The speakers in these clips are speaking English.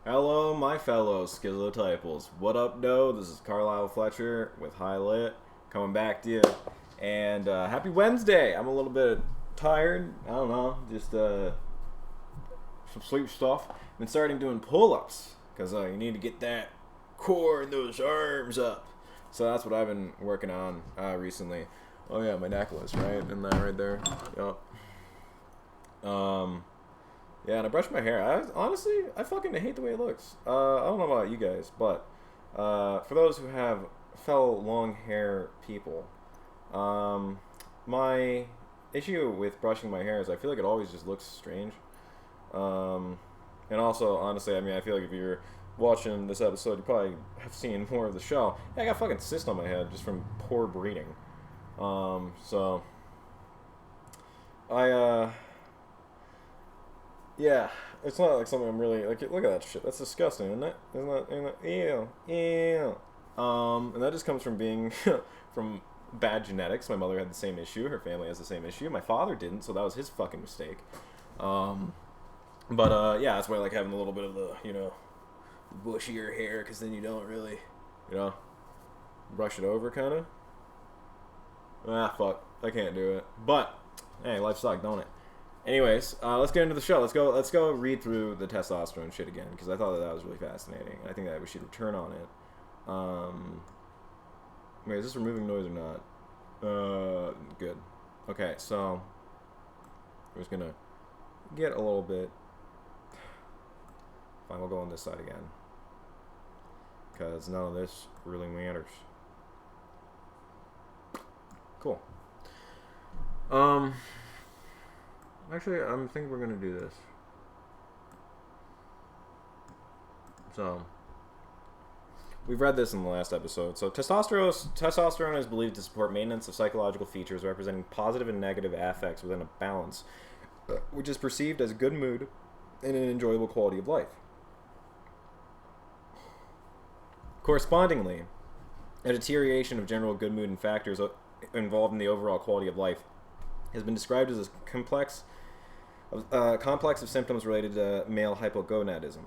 Hello, my fellow schizotypals. What up, doe? This is Karhlyle Fletcher with Elliot coming back to you. And happy Wednesday. I'm a little bit tired. I don't know, just some sleep stuff. Been starting doing pull-ups because you need to get that core and those arms up. So that's what I've been working on recently. Oh yeah, my necklace, right? Isn't that right there? Yep. Yeah, and I brushed my hair. Honestly, I fucking hate the way it looks. I don't know about you guys, but for those who have fellow long hair people, my issue with brushing my hair is I feel like it always just looks strange. And also, honestly, I mean, I feel like if you're watching this episode, you probably have seen more of the show. Yeah, I got fucking cyst on my head just from poor breeding. So I yeah, it's not like something I'm really like. Look at that shit. That's disgusting, isn't it? Isn't that ew, ew. And that just comes from being from bad genetics. My mother had the same issue. Her family has the same issue. My father didn't, so that was his fucking mistake. But yeah, that's why I like having a little bit of the bushier hair, because then you don't really brush it over, kind of. Ah, fuck, I can't do it. But hey, life sucks, don't it? Anyways, let's get into the show. Let's go read through the testosterone shit again, because I thought that was really fascinating. I think that we should return on it. Wait, is this removing noise or not? Good. Okay, so we're just gonna get a little bit. Fine, we'll go on this side again, because none of this really matters. Cool. Actually, I'm thinking we're gonna do this. So, we've read this in the last episode. So, testosterone is believed to support maintenance of psychological features representing positive and negative affects within a balance, which is perceived as a good mood and an enjoyable quality of life. Correspondingly, a deterioration of general good mood and factors involved in the overall quality of life has been described as a complex of symptoms related to male hypogonadism.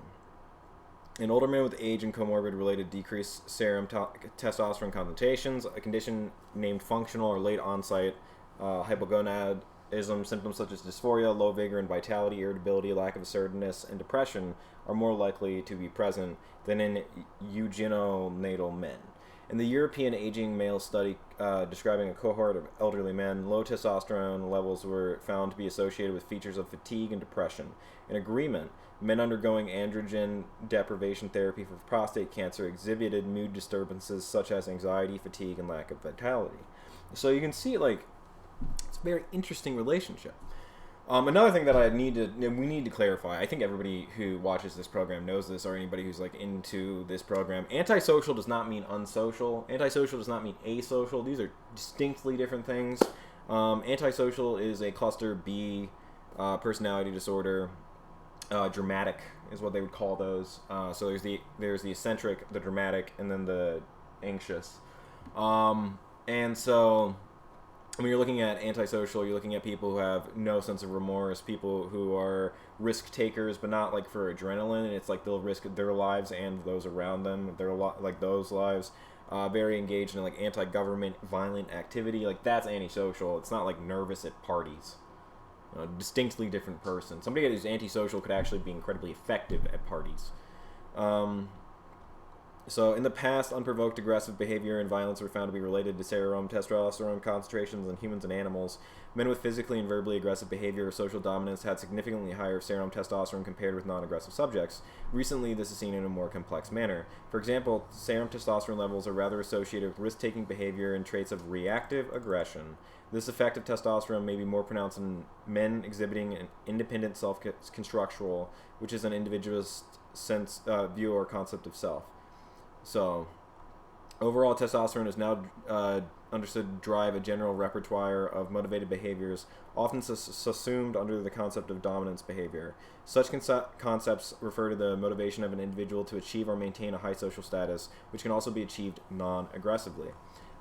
In older men with age and comorbid related decreased serum testosterone concentrations, a condition named functional or late onset hypogonadism, symptoms such as dysphoria, low vigor and vitality, irritability, lack of assertiveness, and depression are more likely to be present than in eugeneonatal men. In the European Aging Male Study describing a cohort of elderly men, low testosterone levels were found to be associated with features of fatigue and depression. In agreement, men undergoing androgen deprivation therapy for prostate cancer exhibited mood disturbances such as anxiety, fatigue, and lack of vitality. So you can see, like, it's a very interesting relationship. Another thing that we need to clarify, I think everybody who watches this program knows this, or anybody who's like into this program, antisocial does not mean unsocial. Antisocial does not mean asocial. These are distinctly different things. Antisocial is a cluster B personality disorder. Dramatic is what they would call those. So there's the eccentric, the dramatic, and then the anxious. And so when you're looking at antisocial, you're looking at people who have no sense of remorse, people who are risk takers, but not like for adrenaline. It's like they'll risk their lives and those around them, like those lives. Very engaged in like anti-government violent activity. Like that's antisocial. It's not like nervous at parties. Distinctly different person. Somebody who's antisocial could actually be incredibly effective at parties. So in the past, unprovoked aggressive behavior and violence were found to be related to serum testosterone concentrations in humans and animals. Men with physically and verbally aggressive behavior or social dominance had significantly higher serum testosterone compared with non-aggressive subjects. Recently, this is seen in a more complex manner. For example, serum testosterone levels are rather associated with risk-taking behavior and traits of reactive aggression. This effect of testosterone may be more pronounced in men exhibiting an independent self-constructual, which is an individualist view or concept of self. So, overall, testosterone is now understood to drive a general repertoire of motivated behaviors, often subsumed under the concept of dominance behavior. Such concepts refer to the motivation of an individual to achieve or maintain a high social status, which can also be achieved non-aggressively.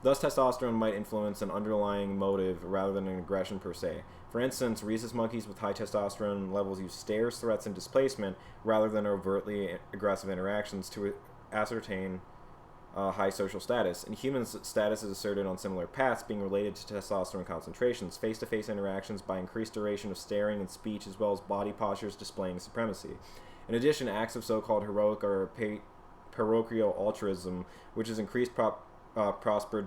Thus, testosterone might influence an underlying motive rather than an aggression per se. For instance, rhesus monkeys with high testosterone levels use stares, threats, and displacement rather than overtly aggressive interactions to ascertain high social status. In humans, status is asserted on similar paths, being related to testosterone concentrations, face-to-face interactions by increased duration of staring and speech, as well as body postures displaying supremacy. In addition, acts of so-called heroic or parochial altruism, which is increased prosper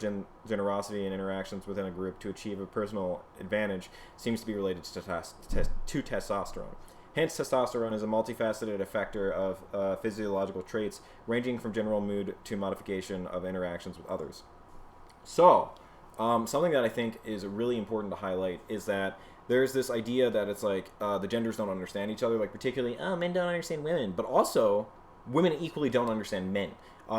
generosity and interactions within a group to achieve a personal advantage, seems to be related to testosterone. Hence, testosterone is a multifaceted effector of physiological traits, ranging from general mood to modification of interactions with others. So, something that I think is really important to highlight is that there's this idea that it's like the genders don't understand each other, like particularly, men don't understand women, but also women equally don't understand men.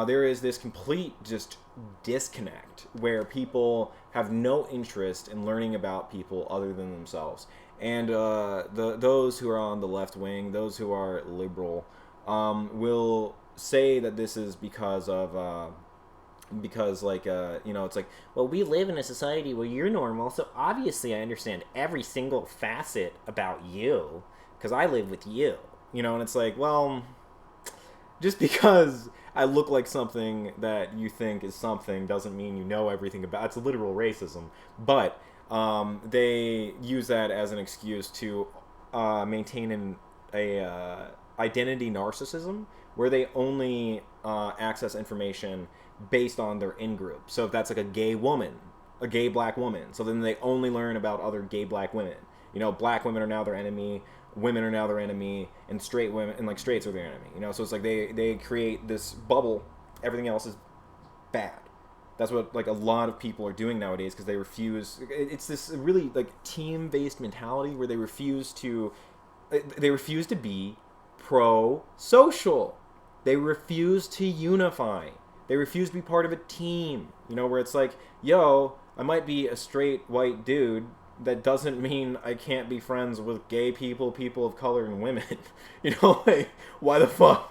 There is this complete just disconnect where people have no interest in learning about people other than themselves. And those who are on the left wing, those who are liberal, will say that this is because of it's like, well, we live in a society where you're normal, so obviously I understand every single facet about you because I live with you, and it's like, well, just because I look like something that you think is something doesn't mean you know everything about. It's literal racism, but they use that as an excuse to maintain a identity narcissism where they only access information based on their in-group. So if that's like a gay woman, a gay black woman, so then they only learn about other gay black women. Black women are now their enemy, women are now their enemy, and straight women and like straights are their enemy. So it's like they create this bubble. Everything else is bad. That's what like a lot of people are doing nowadays because they refuse. It's this really like team-based mentality where they refuse to be pro-social. They refuse to unify. They refuse to be part of a team. Where it's like, yo, I might be a straight white dude. That doesn't mean I can't be friends with gay people, people of color, and women. Like, why the fuck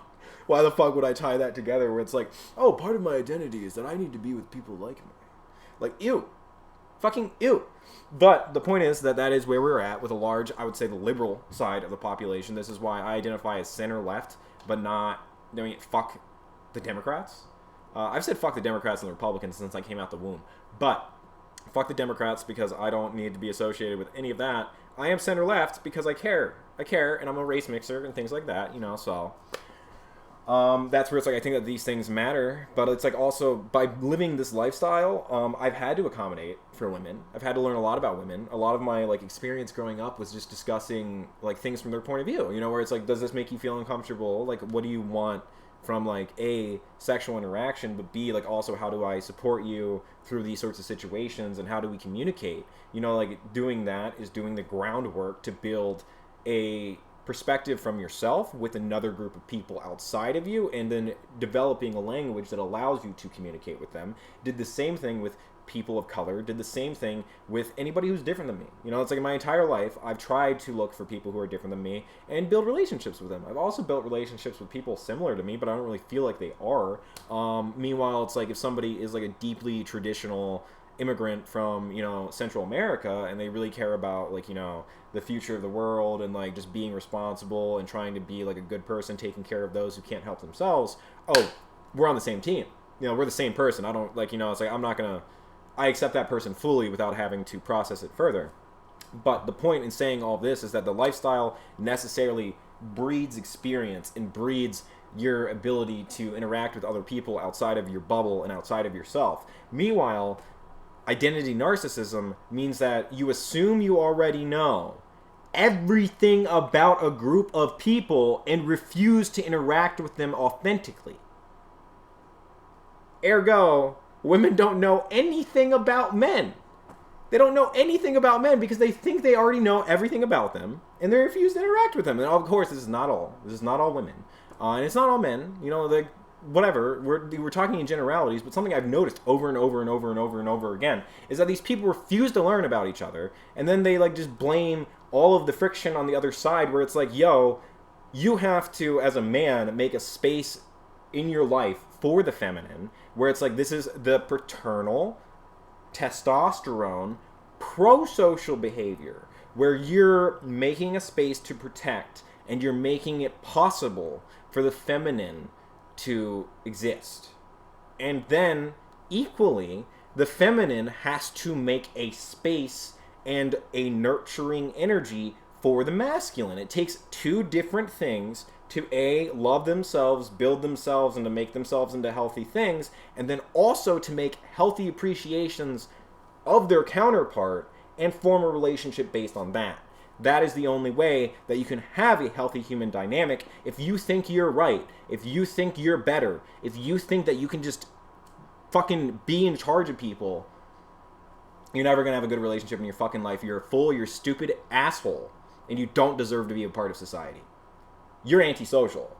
would I tie that together where it's like, oh, part of my identity is that I need to be with people like me. Like, ew. Fucking ew. But the point is that is where we're at with a large, I would say, the liberal side of the population. This is why I identify as center-left, but not, fuck the Democrats. I've said fuck the Democrats and the Republicans since I came out the womb. But fuck the Democrats because I don't need to be associated with any of that. I am center-left because I care. And I'm a race mixer and things like that, so... that's where it's like, I think that these things matter, but it's like also by living this lifestyle, I've had to accommodate for women. I've had to learn a lot about women. A lot of my like experience growing up was just discussing like things from their point of view, where it's like, does this make you feel uncomfortable? Like, what do you want from like A, sexual interaction, but B, like also how do I support you through these sorts of situations and how do we communicate? Like doing that is doing the groundwork to build a perspective from yourself with another group of people outside of you, and then developing a language that allows you to communicate with them. Did the same thing with people of color, did the same thing with anybody who's different than me. It's like in my entire life, I've tried to look for people who are different than me and build relationships with them. I've also built relationships with people similar to me, but I don't really feel like they are. Meanwhile, it's like if somebody is like a deeply traditional immigrant from, Central America, and they really care about like, the future of the world and like just being responsible and trying to be like a good person, taking care of those who can't help themselves. Oh, we're on the same team. We're the same person. I don't like, it's like I accept that person fully without having to process it further. But the point in saying all this is that the lifestyle necessarily breeds experience and breeds your ability to interact with other people outside of your bubble and outside of yourself. Meanwhile, identity narcissism means that you assume you already know everything about a group of people and refuse to interact with them authentically. Ergo, women don't know anything about men. They don't know anything about men because they think they already know everything about them, and they refuse to interact with them. And of course, this is not all women, and it's not all men. Whatever. We're talking in generalities, but something I've noticed over and over and over and over and over again is that these people refuse to learn about each other, and then they like just blame all of the friction on the other side, where it's like, yo, you have to, as a man, make a space in your life for the feminine, where it's like, this is the paternal testosterone, pro-social behavior, where you're making a space to protect and you're making it possible for the feminine to exist. And then, equally, the feminine has to make a space and a nurturing energy for the masculine. It takes two different things to A, love themselves, build themselves, and to make themselves into healthy things, and then also to make healthy appreciations of their counterpart and form a relationship based on that. That is the only way that you can have a healthy human dynamic. If you think you're right, if you think you're better, if you think that you can just fucking be in charge of people, you're never going to have a good relationship in your fucking life. You're a fool, you're a stupid asshole, and you don't deserve to be a part of society. You're antisocial.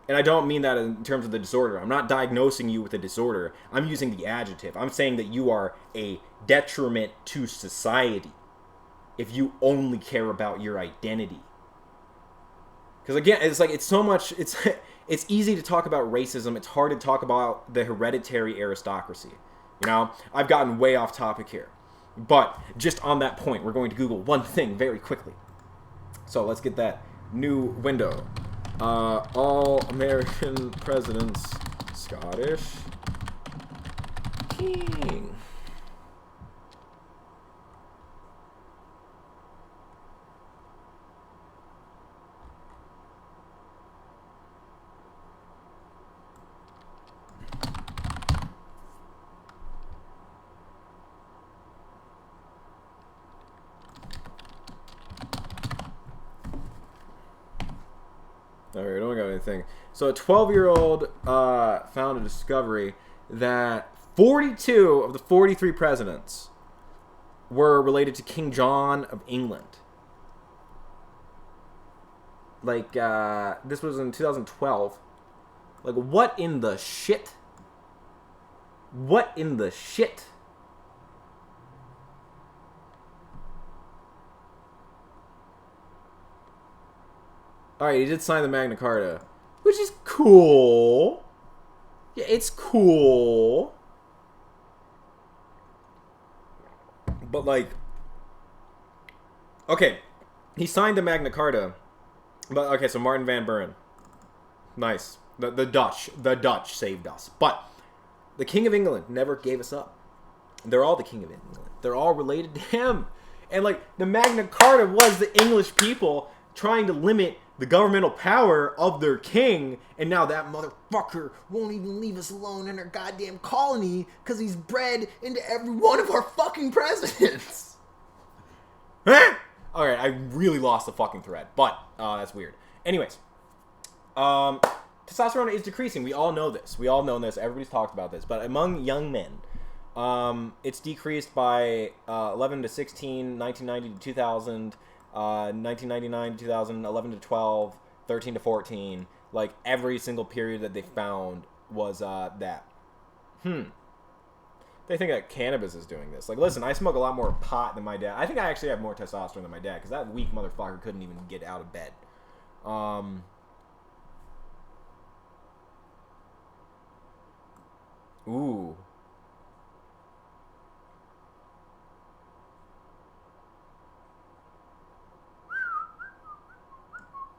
And I don't mean that in terms of the disorder. I'm not diagnosing you with a disorder. I'm using the adjective. I'm saying that you are a detriment to society if you only care about your identity. Because again, it's so much, it's easy to talk about racism. It's hard to talk about the hereditary aristocracy. You know, I've gotten way off topic here. But just on that point, we're going to Google one thing very quickly. So let's get that new window. All American presidents, Scottish king. Alright, I don't got anything. So a 12-year-old found a discovery that 42 of the 43 presidents were related to King John of England. Like, this was in 2012. Like, what in the shit? What in the shit? Alright, he did sign the Magna Carta, which is cool. Yeah, it's cool. But, like, okay, he signed the Magna Carta, but, okay, so Martin Van Buren. Nice. The Dutch saved us. But the King of England never gave us up. They're all the King of England. They're all related to him. And, like, the Magna Carta was the English people trying to limit the governmental power of their king, and now that motherfucker won't even leave us alone in our goddamn colony because he's bred into every one of our fucking presidents. Huh? Alright, I really lost the fucking thread, but that's weird. Anyways, testosterone is decreasing. We all know this. We all know this. Everybody's talked about this. But among young men, it's decreased by 11 to 16, 1990 to 2000, 1999 to 2000, 11 to 12, 13 to 14. Like, every single period that they found was that. They think that cannabis is doing this. Like, listen, I smoke a lot more pot than my dad. I think I actually have more testosterone than my dad, because that weak motherfucker couldn't even get out of bed. Ooh.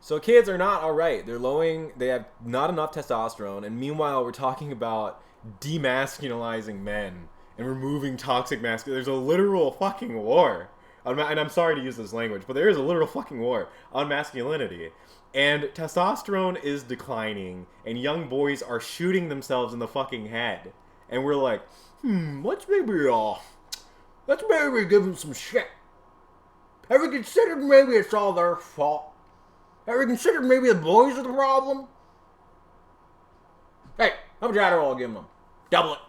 So kids are not alright. They're lowering, they have not enough testosterone, and meanwhile we're talking about demasculinizing men and removing toxic masculinity. There's a literal fucking war. And I'm sorry to use this language, but there is a literal fucking war on masculinity. And testosterone is declining, and young boys are shooting themselves in the fucking head. And we're like, let's maybe give them some shit. Have you considered maybe it's all their fault? Have you considered maybe the boys are the problem? Hey, how much Adderall I'll give them? Double it.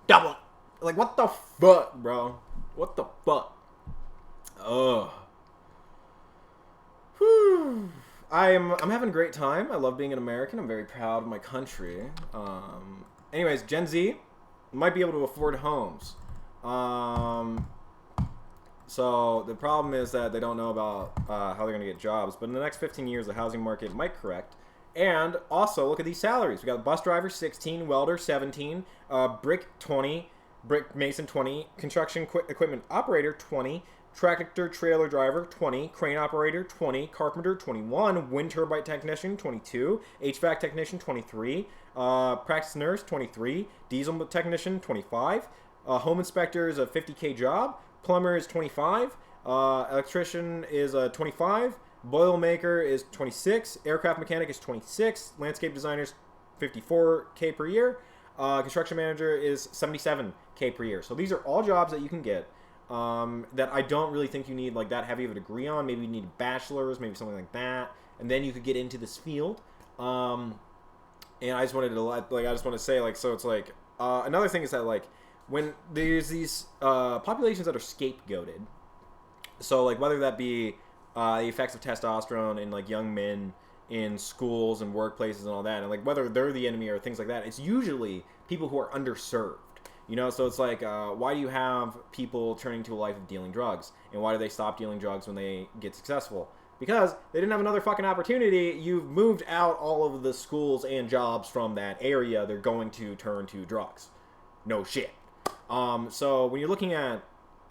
Double it. Like, what the fuck, bro? What the fuck? Ugh. Whew. I'm having a great time. I love being an American. I'm very proud of my country. Anyways, Gen Z might be able to afford homes. So the problem is that they don't know about how they're going to get jobs. But in the next 15 years, the housing market might correct. And also, look at these salaries. We got bus driver 16, welder 17, brick 20, brick mason 20, construction equipment operator 20, tractor trailer driver 20, crane operator 20, carpenter 21, wind turbine technician 22, HVAC technician 23, practice nurse 23, diesel technician 25, home inspector is a 50K job, plumber is 25, electrician is 25, boilermaker is 26, aircraft mechanic is 26, landscape designers 54K per year, construction manager is 77K per year. So these are all jobs that you can get that I don't really think you need like that heavy of a degree on. Maybe you need a bachelor's, maybe something like that, and then you could get into this field. And I just wanted to like I just want to say like so it's like another thing is that like when there's these populations that are scapegoated, so like whether that be the effects of testosterone in like young men in schools and workplaces and all that, and like whether they're the enemy or things like that, it's usually people who are underserved. You know, so it's like, why do you have people turning to a life of dealing drugs? And why do they stop dealing drugs when they get successful? Because they didn't have another fucking opportunity. You've moved out all of the schools and jobs from that area. They're going to turn to drugs. No shit. So when you're looking at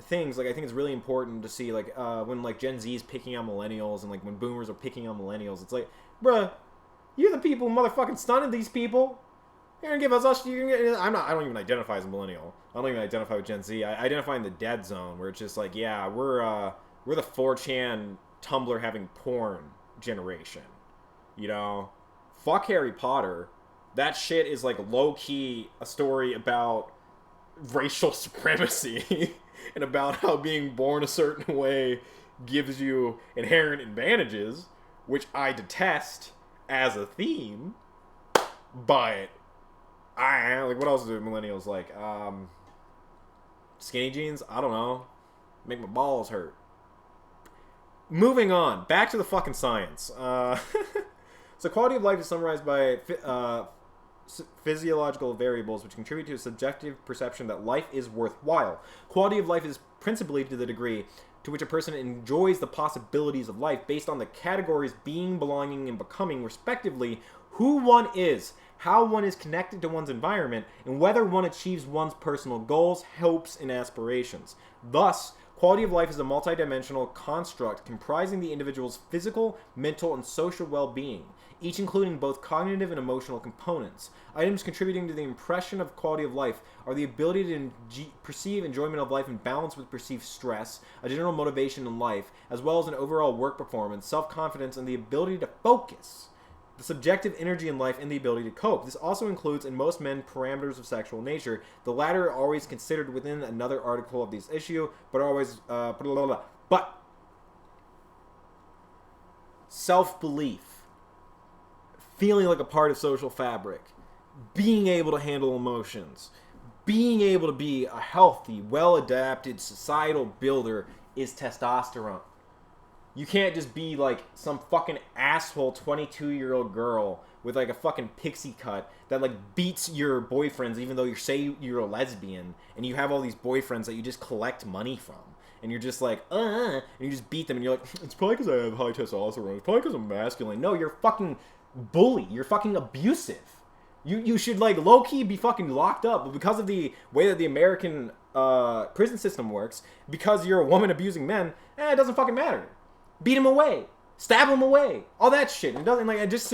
things, like I think it's really important to see, like, when like Gen Z is picking on millennials and like when boomers are picking on millennials, it's like, bruh, you're the people who motherfucking stunted these people. You're gonna give us. I don't even identify as a millennial. I don't even identify with Gen Z. I identify in the dead zone, where it's just like, yeah, we're the 4chan Tumblr having porn generation. You know, fuck Harry Potter. That shit is like low key a story about racial supremacy and about how being born a certain way gives you inherent advantages, which I detest as a theme, but. Like, what else do millennials like? Skinny jeans? I don't know. Make my balls hurt. Moving on. Back to the fucking science. So quality of life is summarized by physiological variables which contribute to a subjective perception that life is worthwhile. Quality of life is principally to the degree to which a person enjoys the possibilities of life based on the categories being, belonging, and becoming, respectively, who one is, how one is connected to one's environment, and whether one achieves one's personal goals, hopes, and aspirations. Thus, quality of life is a multidimensional construct comprising the individual's physical, mental, and social well-being, each including both cognitive and emotional components. Items contributing to the impression of quality of life are the ability to perceive enjoyment of life in balance with perceived stress, a general motivation in life, as well as an overall work performance, self-confidence, and the ability to focus. The subjective energy in life and the ability to cope. This also includes, in most men, parameters of sexual nature. The latter are always considered within another article of this issue, but always, but self-belief, feeling like a part of social fabric, being able to handle emotions, being able to be a healthy, well-adapted societal builder is testosterone. You can't just be like some fucking asshole 22-year-old girl with like a fucking pixie cut that like beats your boyfriends even though you say you're a lesbian and you have all these boyfriends that you just collect money from. And you're just like, and you just beat them and you're like, it's probably because I have high testosterone. It's probably because I'm masculine. No, you're fucking bully. You're fucking abusive. You should like low-key be fucking locked up. But because of the way that the American prison system works, because you're a woman abusing men, it doesn't fucking matter. Beat him away, stab him away, all that shit. It doesn't like I just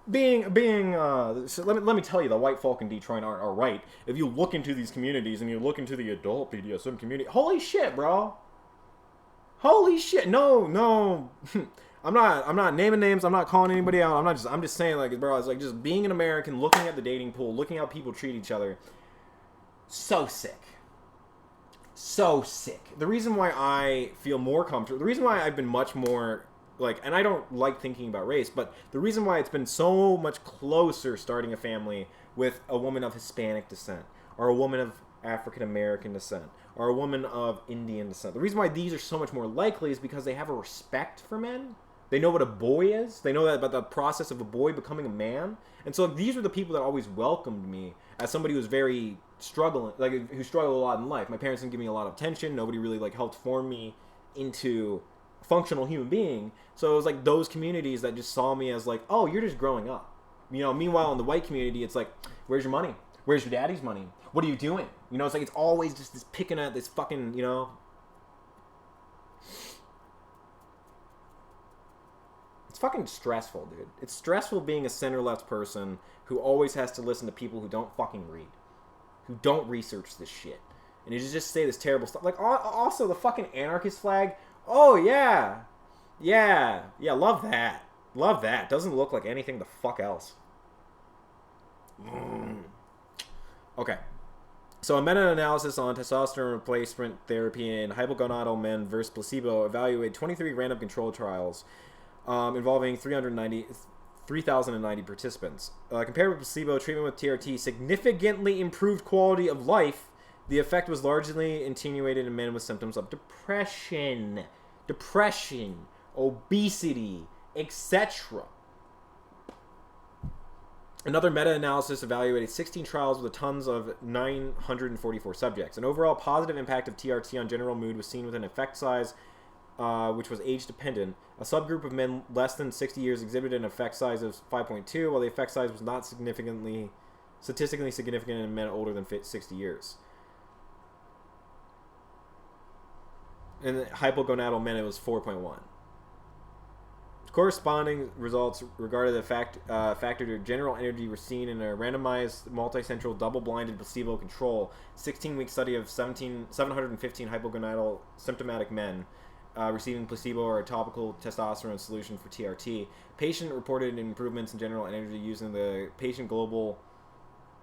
being. So let me tell you, the white folk in Detroit are right. If you look into these communities and you look into the adult BDSM community, holy shit, bro. Holy shit. No. I'm not naming names. I'm not calling anybody out. I'm just saying like, bro. It's like just being an American, looking at the dating pool, looking how people treat each other. So sick. So sick. The reason why I feel more comfortable, the reason why I've been much more like, and I don't like thinking about race, but the reason why it's been so much closer starting a family with a woman of Hispanic descent, or a woman of African American descent, or a woman of Indian descent. The reason why these are so much more likely is because they have a respect for men. They know what a boy is. They know that about the process of a boy becoming a man. And so these are the people that always welcomed me as somebody who was very struggling, like who struggled a lot in life. My parents didn't give me a lot of attention. Nobody really like helped form me into a functional human being. So it was like those communities that just saw me as like, oh, you're just growing up. You know, meanwhile in the white community, it's like, where's your money? Where's your daddy's money? What are you doing? You know, it's like it's always just this picking at this fucking, you know. It's fucking stressful, dude. It's stressful being a center-left person who always has to listen to people who don't fucking read, who don't research this shit. And you just say this terrible stuff. Like, also, the fucking anarchist flag. Oh, yeah. Yeah. Yeah, love that. Love that. Doesn't look like anything the fuck else. Okay. So a meta-analysis on testosterone replacement therapy in hypogonadal men versus placebo evaluated 23 random control trials involving 3,090 participants. Compared with placebo, treatment with TRT significantly improved quality of life. The effect was largely attenuated in men with symptoms of depression, obesity, etc. Another meta-analysis evaluated 16 trials with tons of 944 subjects. An overall positive impact of TRT on general mood was seen with an effect size which was age-dependent. A subgroup of men less than 60 years exhibited an effect size of 5.2, while the effect size was not statistically significant in men older than 60 years. In the hypogonadal men, it was 4.1. Corresponding results regarding the factor to general energy were seen in a randomized, multicentral, double-blinded placebo control 16-week study of 715 hypogonadal symptomatic men receiving placebo or a topical testosterone solution for TRT. Patient reported improvements in general energy using the Patient Global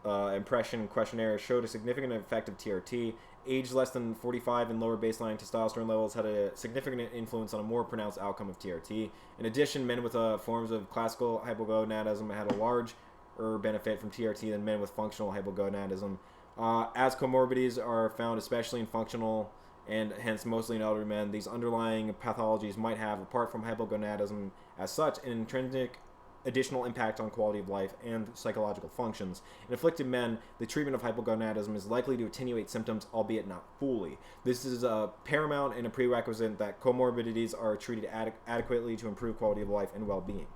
Impression Questionnaire showed a significant effect of TRT. Age less than 45 and lower baseline testosterone levels had a significant influence on a more pronounced outcome of TRT. In addition, men with forms of classical hypogonadism had a larger benefit from TRT than men with functional hypogonadism. As comorbidities are found especially in functional and hence mostly in elderly men, these underlying pathologies might have, apart from hypogonadism as such, an intrinsic additional impact on quality of life and psychological functions. In afflicted men, the treatment of hypogonadism is likely to attenuate symptoms, albeit not fully. This is paramount and a prerequisite that comorbidities are treated adequately to improve quality of life and well-being.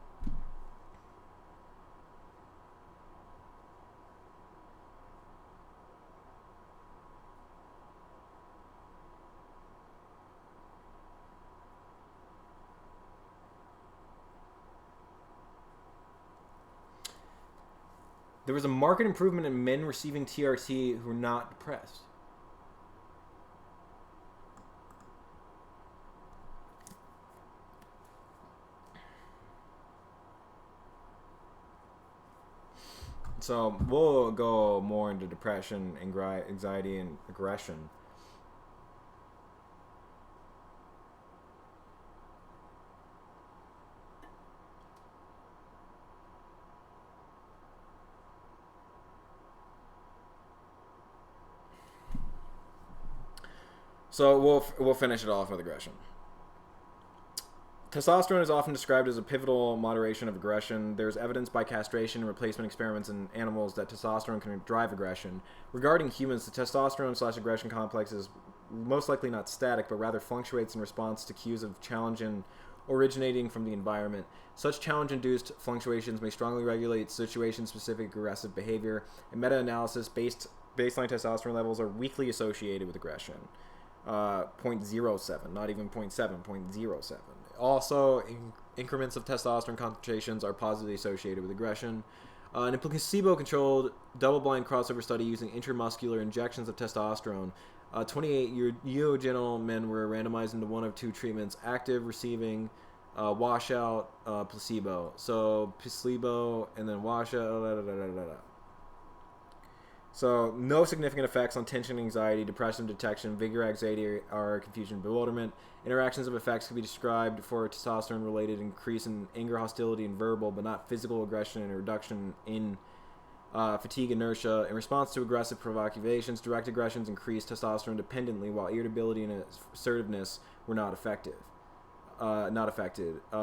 There was a marked improvement in men receiving TRT who were not depressed. So we'll go more into depression, anxiety, and aggression. So we'll finish it off with aggression. Testosterone is often described as a pivotal moderation of aggression. There's evidence by castration and replacement experiments in animals that testosterone can drive aggression. Regarding humans, the testosterone/aggression complex is most likely not static, but rather fluctuates in response to cues of challenge and originating from the environment. Such challenge-induced fluctuations may strongly regulate situation-specific aggressive behavior. In meta-analysis, baseline testosterone levels are weakly associated with aggression. 0.07, not even 0.7, 0.07. Also, increments of testosterone concentrations are positively associated with aggression. In a placebo-controlled double-blind crossover study using intramuscular injections of testosterone, 28 eugenital men were randomized into one of two treatments: active receiving washout, placebo. So placebo and then washout. So, no significant effects on tension, anxiety, depression detection, vigor, anxiety, or confusion, bewilderment. Interactions of effects can be described for a testosterone-related increase in anger, hostility, and verbal, but not physical aggression, and a reduction in fatigue, inertia. In response to aggressive provocations, direct aggressions increased testosterone dependently, while irritability and assertiveness were not affected.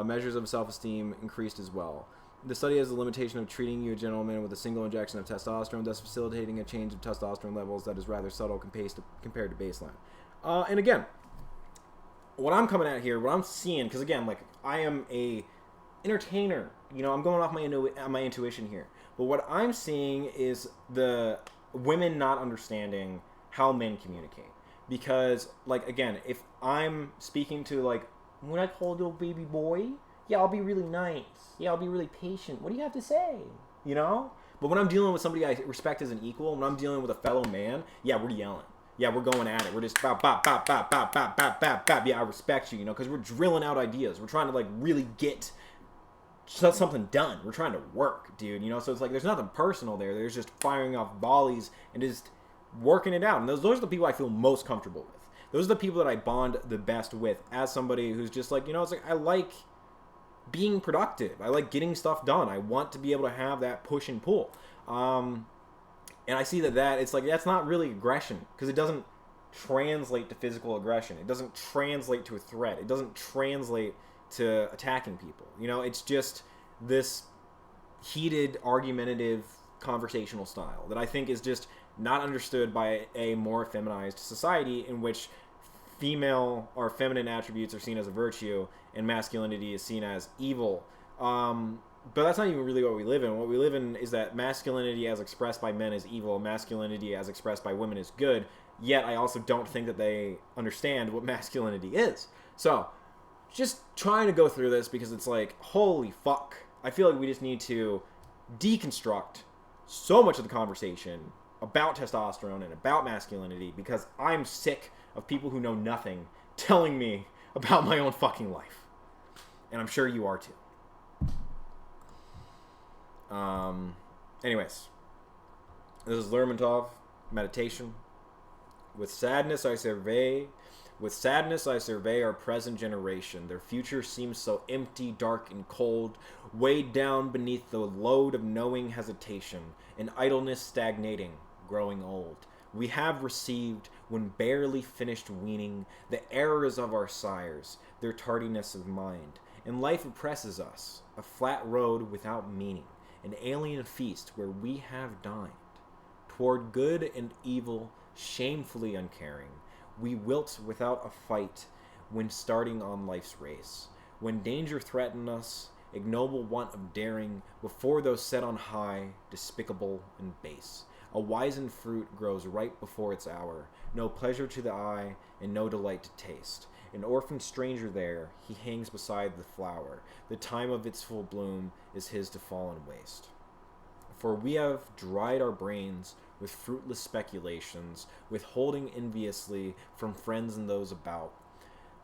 Measures of self-esteem increased as well. The study has the limitation of treating eugenital men with a single injection of testosterone, thus facilitating a change of testosterone levels that is rather subtle compared to baseline. And again, what I'm coming at here, what I'm seeing, because again, like, I am a entertainer, you know, I'm going off my intuition here. But what I'm seeing is the women not understanding how men communicate. Because, like, again, if I'm speaking to, like, when I call you a baby boy, yeah, I'll be really nice. Yeah, I'll be really patient. What do you have to say? You know? But when I'm dealing with somebody I respect as an equal, when I'm dealing with a fellow man, yeah, we're yelling. Yeah, we're going at it. We're just bop, bop, bop, bop, bop, bop, bop, bop, bop. Yeah, I respect you, you know, because we're drilling out ideas. We're trying to, like, really get something done. We're trying to work, dude, you know? So it's like there's nothing personal there. There's just firing off volleys and just working it out. And those are the people I feel most comfortable with. Those are the people that I bond the best with as somebody who's just like, you know, it's like I like being productive. I like getting stuff done. I want to be able to have that push and pull. And I see that it's like, that's not really aggression because it doesn't translate to physical aggression. It doesn't translate to a threat. It doesn't translate to attacking people. You know, it's just this heated, argumentative, conversational style that I think is just not understood by a more feminized society in which female or feminine attributes are seen as a virtue and masculinity is seen as evil. But that's not even really what we live in. What we live in is that masculinity as expressed by men is evil, masculinity as expressed by women is good, yet I also don't think that they understand what masculinity is. So, just trying to go through this because it's like, holy fuck. I feel like we just need to deconstruct so much of the conversation about testosterone and about masculinity because I'm sick of people who know nothing telling me about my own fucking life. And I'm sure you are too. Anyways, this is Lermontov, meditation. With sadness I survey our present generation. Their future seems so empty, dark, and cold, weighed down beneath the load of knowing hesitation, and idleness stagnating, growing old. We have received, when barely finished weaning, the errors of our sires, their tardiness of mind, and life oppresses us, a flat road without meaning, an alien feast where we have dined. Toward good and evil, shamefully uncaring, we wilt without a fight when starting on life's race. When danger threaten us, ignoble want of daring, before those set on high, despicable and base. A wizened fruit grows right before its hour, no pleasure to the eye, and no delight to taste. An orphan stranger there, he hangs beside the flower. The time of its full bloom is his to fall and waste. For we have dried our brains with fruitless speculations, withholding enviously from friends and those about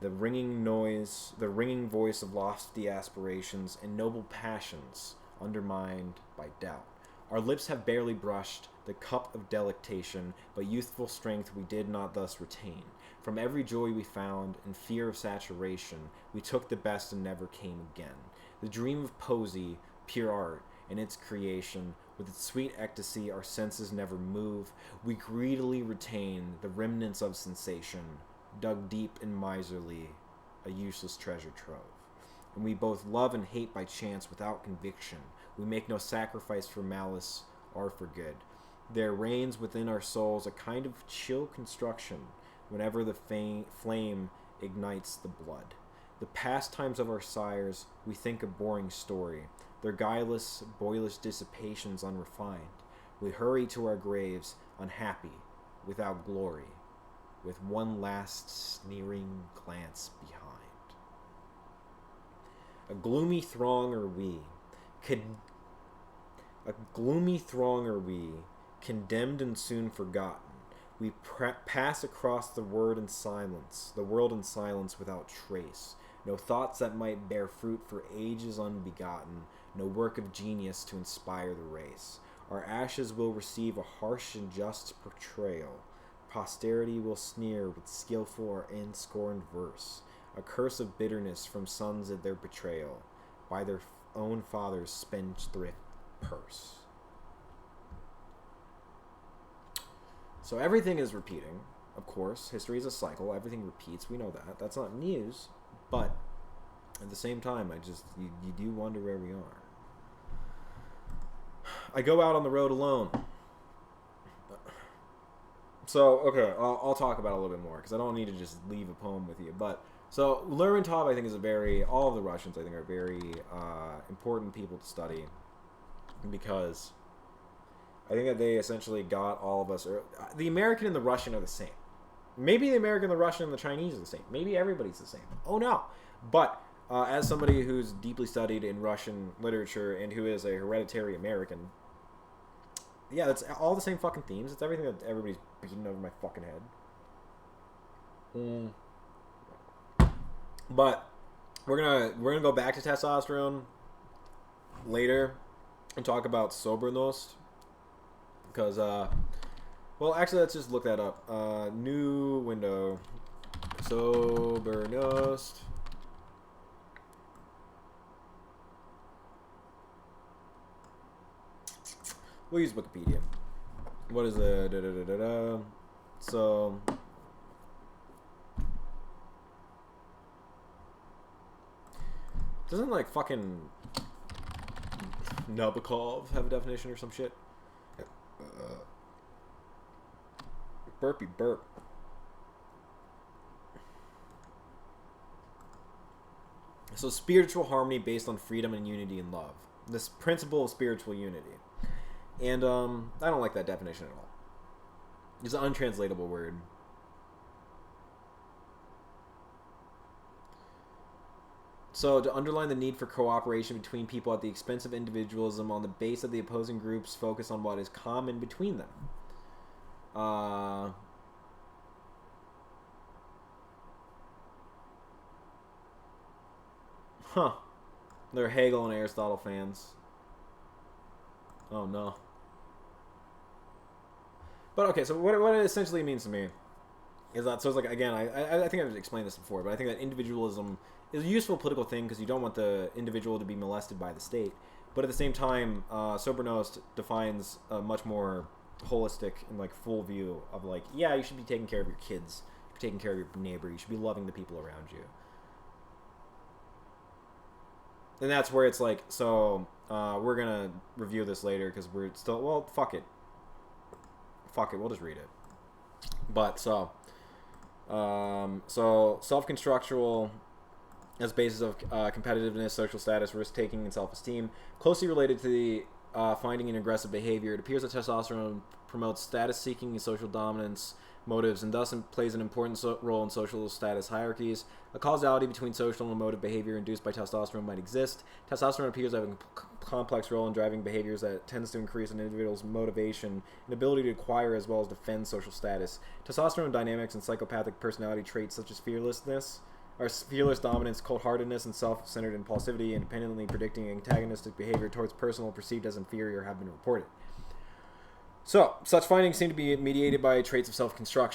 the ringing voice of lofty aspirations and noble passions undermined by doubt. Our lips have barely brushed the cup of delectation, but youthful strength we did not thus retain. From every joy we found, in fear of saturation, we took the best and never came again. The dream of poesy, pure art, and its creation, with its sweet ecstasy our senses never move, we greedily retain the remnants of sensation, dug deep and miserly, a useless treasure trove. And we both love and hate by chance without conviction. We make no sacrifice for malice or for good. There reigns within our souls a kind of chill construction whenever the flame ignites the blood. The pastimes of our sires we think a boring story, their guileless, boyish dissipations unrefined. We hurry to our graves, unhappy, without glory, with one last sneering glance behind. A gloomy throng are we, condemned and soon forgotten. We pass across the world in silence without trace. No thoughts that might bear fruit for ages unbegotten, no work of genius to inspire the race. Our ashes will receive a harsh and just portrayal. Posterity will sneer with skillful or inscorned verse, a curse of bitterness from sons of their betrayal, by their own father's spendthrift purse. So everything is repeating, of course. History is a cycle. Everything repeats. We know that. That's not news. But at the same time, you do wonder where we are. I go out on the road alone. So, okay, I'll talk about it a little bit more, because I don't need to just leave a poem with you. But, so, Lermontov, I think, is all of the Russians, I think, are very important people to study, because I think that they essentially got all of us. The American and the Russian are the same. Maybe the American, the Russian, and the Chinese are the same. Maybe everybody's the same. Oh no! But as somebody who's deeply studied in Russian literature and who is a hereditary American, yeah, that's all the same fucking themes. It's everything that everybody's beating over my fucking head. But we're gonna go back to testosterone later and talk about sobornost because well, actually, let's just look that up. New window. Sobornost. We'll use Wikipedia. What is it? So... Doesn't, like, fucking Nabokov have a definition or some shit? Burpee burp. So spiritual harmony based on freedom and unity and love. This principle of spiritual unity. And I don't like that definition at all. It's an untranslatable word. So to underline the need for cooperation between people at the expense of individualism on the base of the opposing groups focus on what is common between them. They're Hegel and Aristotle fans. Oh no. But okay, so what it essentially means to me is that, so it's like, again, I think I've explained this before, but I think that individualism is a useful political thing because you don't want the individual to be molested by the state. But at the same time, sobornost defines a much more holistic and like full view of like, yeah, you should be taking care of your kids, you should be taking care of your neighbor, you should be loving the people around you. And that's where it's like, so we're gonna review this later because we're still, well, fuck it, we'll just read it. But so self-constructual as basis of competitiveness, social status, risk-taking, and self-esteem, closely related to the finding and aggressive behavior. It appears that testosterone promotes status-seeking and social dominance motives, and thus plays an important role in social status hierarchies. A causality between social and emotive behavior induced by testosterone might exist. Testosterone appears to have a complex role in driving behaviors that tends to increase an individual's motivation and ability to acquire as well as defend social status. Testosterone dynamics and psychopathic personality traits such as fearlessness, or fearless dominance, cold-heartedness, and self-centered impulsivity, independently predicting antagonistic behavior towards personal perceived as inferior, have been reported. So, such findings seem to be mediated by traits of self-construal.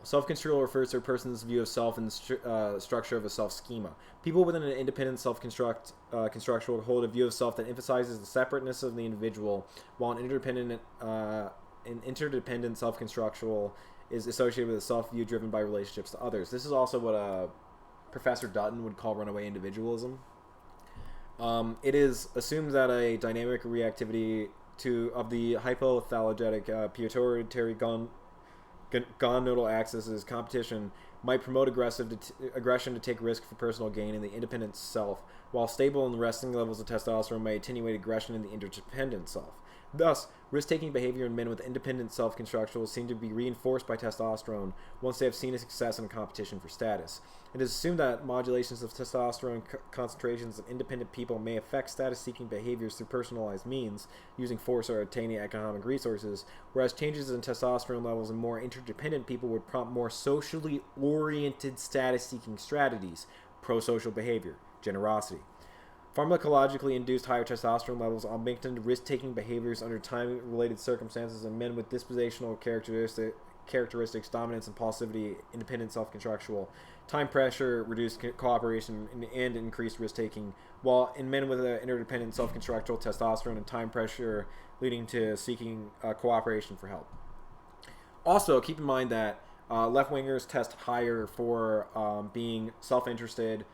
Self-construal refers to a person's view of self and structure of a self-schema. People within an independent self-constructual hold a view of self that emphasizes the separateness of the individual, while an interdependent self-constructual is associated with a self-view driven by relationships to others. This is also what Professor Dutton would call runaway individualism. It is assumed that a dynamic reactivity of the hypothalamic pituitary gonadal axis competition might promote aggression to take risk for personal gain in the independent self, while stable and resting levels of testosterone may attenuate aggression in the interdependent self. Thus, risk-taking behavior in men with independent self-constructuals seem to be reinforced by testosterone once they have seen a success in a competition for status. It is assumed that modulations of testosterone concentrations of independent people may affect status-seeking behaviors through personalized means, using force or attaining economic resources, whereas changes in testosterone levels in more interdependent people would prompt more socially oriented status-seeking strategies, pro-social behavior, generosity. Pharmacologically induced higher testosterone levels augmented risk-taking behaviors under time-related circumstances in men with dispositional characteristics, dominance, impulsivity, independent self-constructual. Time pressure reduced cooperation and increased risk-taking, while in men with interdependent self-constructual, testosterone and time pressure leading to seeking cooperation for help. Also, keep in mind that left-wingers test higher for being self-interested,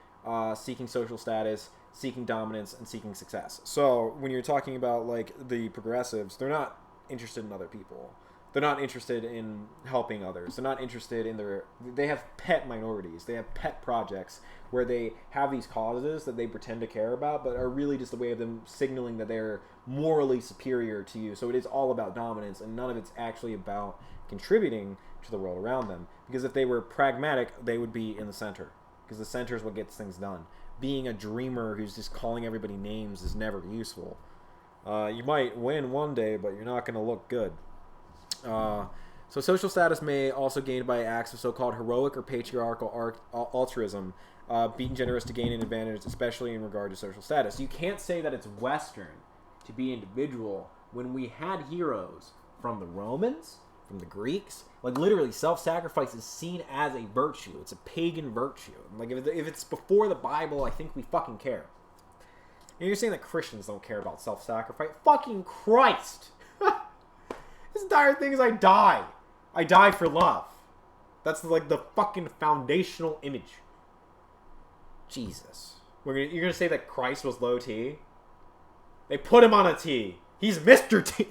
seeking social status, seeking dominance, and seeking success. So when you're talking about like the progressives, they're not interested in other people. They're not interested in helping others. They're not interested in they have pet minorities. They have pet projects where they have these causes that they pretend to care about, but are really just a way of them signaling that they're morally superior to you. So it is all about dominance, and none of it's actually about contributing to the world around them. Because if they were pragmatic, they would be in the center. Because the center is what gets things done. Being a dreamer who's just calling everybody names is never useful. You might win one day, but you're not going to look good. So social status may also gained by acts of so-called heroic or patriarchal altruism, being generous to gain an advantage, especially in regard to social status. You can't say that it's Western to be individual when we had heroes from the Romans, from the Greeks. Like, literally, self-sacrifice is seen as a virtue. It's a pagan virtue. Like, if it's before the Bible, I think we fucking care. And you're saying that Christians don't care about self-sacrifice? Fucking Christ! This entire thing is I die. I die for love. That's like the fucking foundational image. Jesus. You're gonna say that Christ was low T? They put him on a T. He's Mr. T.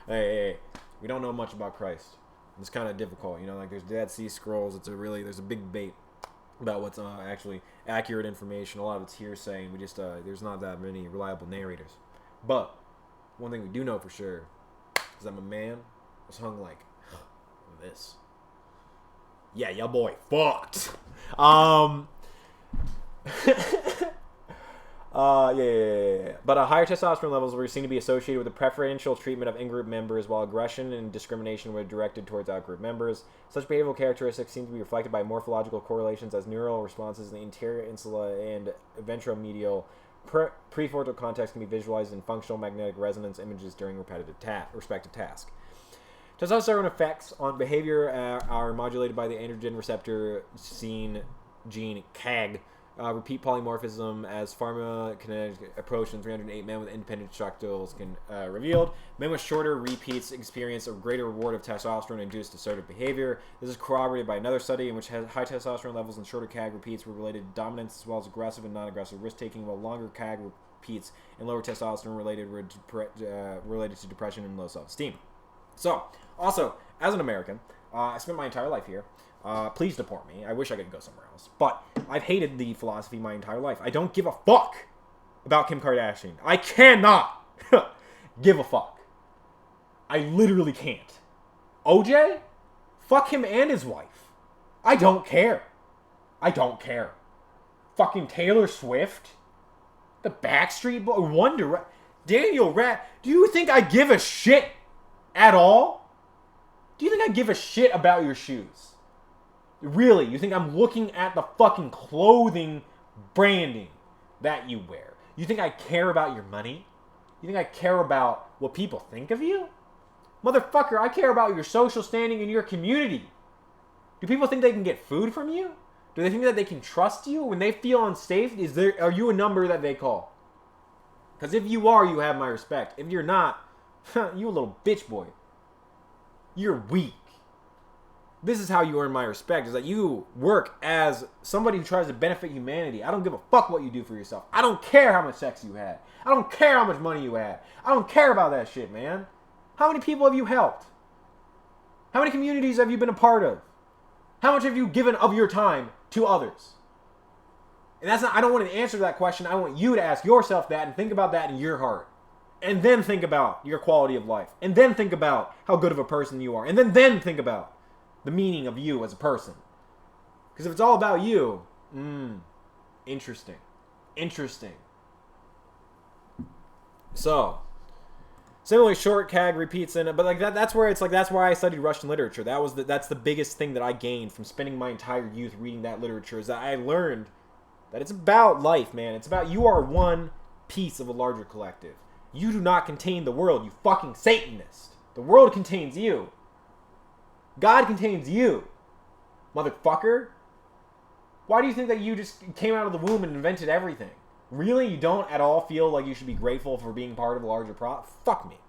Hey, we don't know much about Christ. It's kind of difficult, you know. Like, there's Dead Sea Scrolls. There's a big debate about what's actually accurate information. A lot of it's hearsay, and we just there's not that many reliable narrators. But one thing we do know for sure is that my man was hung like this. Yeah, your boy fucked. Yeah. But higher testosterone levels were seen to be associated with the preferential treatment of in-group members, while aggression and discrimination were directed towards out-group members. Such behavioral characteristics seem to be reflected by morphological correlations as neural responses in the anterior insula and ventromedial prefrontal cortex can be visualized in functional magnetic resonance images during respective task. Testosterone effects on behavior are modulated by the androgen receptor gene CAG. Repeat polymorphism as pharmacokinetic approach in 308 men with independent structures can revealed. Men with shorter repeats experience a greater reward of testosterone-induced assertive behavior. This is corroborated by another study in which high testosterone levels and shorter CAG repeats were related to dominance as well as aggressive and non-aggressive risk-taking, while longer CAG repeats and lower testosterone related to depression and low self-esteem. So, also, as an American, I spent my entire life here. Please deport me. I wish I could go somewhere else. But I've hated the philosophy my entire life. I don't give a fuck about Kim Kardashian. I cannot give a fuck. I literally can't. OJ? Fuck him and his wife. I don't care. Fucking Taylor Swift? The Backstreet Boys? One Direction? Daniel Rat? Do you think I give a shit at all? Do you think I give a shit about your shoes? Really, you think I'm looking at the fucking clothing branding that you wear? You think I care about your money? You think I care about what people think of you? Motherfucker, I care about your social standing in your community. Do people think they can get food from you? Do they think that they can trust you when they feel unsafe? Are you a number that they call? Because if you are, you have my respect. If you're not, you a little bitch boy. You're weak. This is how you earn my respect, is that you work as somebody who tries to benefit humanity. I don't give a fuck what you do for yourself. I don't care how much sex you had. I don't care how much money you had. I don't care about that shit, man. How many people have you helped? How many communities have you been a part of? How much have you given of your time to others? And I don't want to answer that question. I want you to ask yourself that and think about that in your heart. And then think about your quality of life. And then think about how good of a person you are. And then think about the meaning of you as a person. Because if it's all about you, interesting. So, similarly, short CAG repeats in it, but like that's where it's like that's why I studied Russian literature. That's the biggest thing that I gained from spending my entire youth reading that literature, is that I learned that it's about life, man. It's about you are one piece of a larger collective. You do not contain the world, you fucking Satanist. The world contains you. God contains you, motherfucker. Why do you think that you just came out of the womb and invented everything? Really? You don't at all feel like you should be grateful for being part of a larger Fuck me.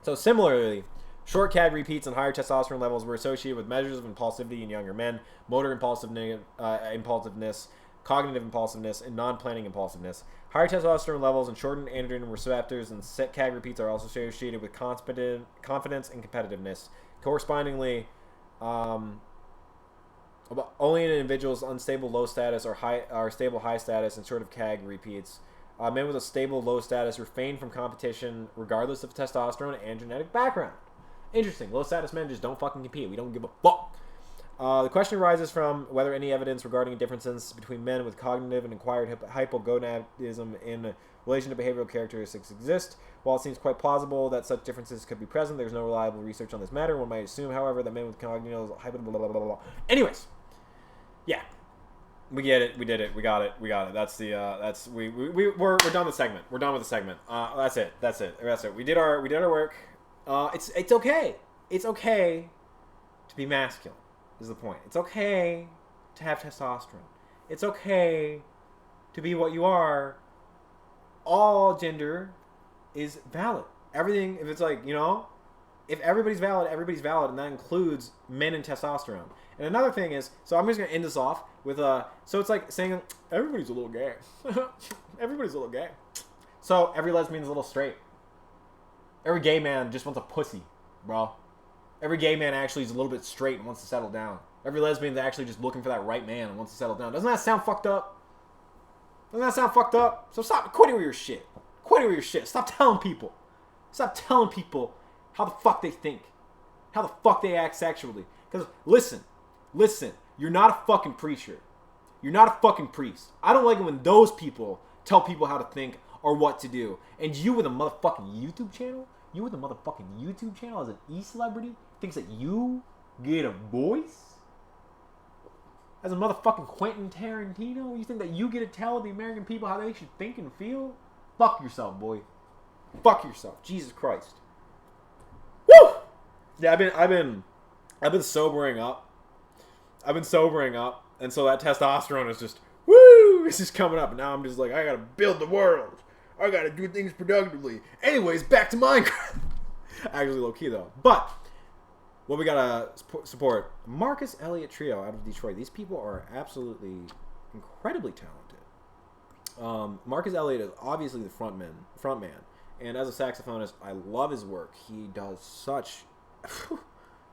So similarly, short CAG repeats and higher testosterone levels were associated with measures of impulsivity in younger men, motor impulsiveness, cognitive impulsiveness, and non-planning impulsiveness. Higher testosterone levels and shortened androgen receptors and set CAG repeats are also associated with confidence and competitiveness. Correspondingly, only in individuals unstable low status or stable high status and short of CAG repeats. Men with a stable low status refrain from competition regardless of testosterone and genetic background. Interesting. Low status men just don't fucking compete. We don't give a fuck. The question arises from whether any evidence regarding differences between men with cognitive and acquired hypogonadism in relation to behavioral characteristics exist. While it seems quite plausible that such differences could be present, there's no reliable research on this matter. One might assume, however, that men with cognitive Anyways, yeah, we get it. We did it. We got it. We're done with the segment. We're done with the segment. That's it. We did our work. It's okay. It's okay to be masculine. Is the point. It's okay to have testosterone. It's okay to be what you are. All gender is valid. Everything, if it's like, if everybody's valid, and that includes men and testosterone. And another thing is, so I'm just going to end this off with so it's like saying, everybody's a little gay. Everybody's a little gay. So every lesbian's a little straight. Every gay man just wants a pussy, bro. Every gay man actually is a little bit straight and wants to settle down. Every lesbian's actually just looking for that right man and wants to settle down. Doesn't that sound fucked up? So stop quitting with your shit. Stop telling people how the fuck they think. How the fuck they act sexually. Because listen, you're not a fucking preacher. You're not a fucking priest. I don't like it when those people tell people how to think or what to do. And you with a motherfucking YouTube channel as an e-celebrity thinks that you get a voice? As a motherfucking Quentin Tarantino, you think that you get to tell the American people how they should think and feel? Fuck yourself, boy. Fuck yourself. Jesus Christ. Woo! Yeah, I've been sobering up. And so that testosterone is just, woo! It's just coming up. And now I'm just like, I gotta build the world. I gotta do things productively. Anyways, back to Minecraft. Actually, low key though. But what we gotta support, Marcus Elliot Trio out of Detroit. These people are absolutely incredibly talented. Marcus Elliot is obviously the front man, and as a saxophonist, I love his work. He does such.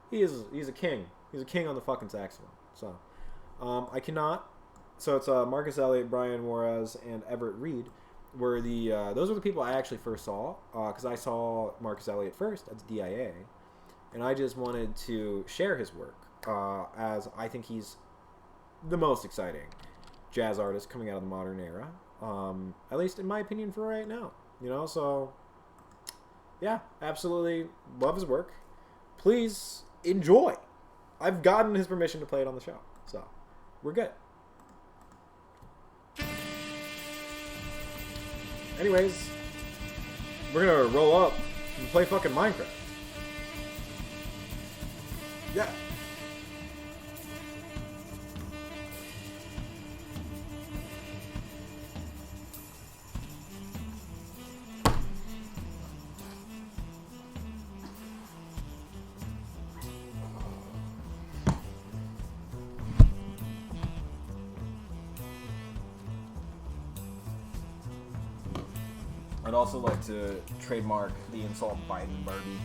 He's a king. He's a king on the fucking saxophone. So I cannot. So it's Marcus Elliot, Brian Juarez, and Everett Reed. Were those were the people I actually first saw, because I saw Marcus Elliot first at DIA, and I just wanted to share his work, as I think he's the most exciting jazz artist coming out of the modern era, at least in my opinion for right now, so yeah, absolutely love his work. Please enjoy. I've gotten his permission to play it on the show, so we're good. Anyways, we're gonna roll up and play fucking Minecraft. Yeah. I'd also like to trademark the insult Biden Barbie.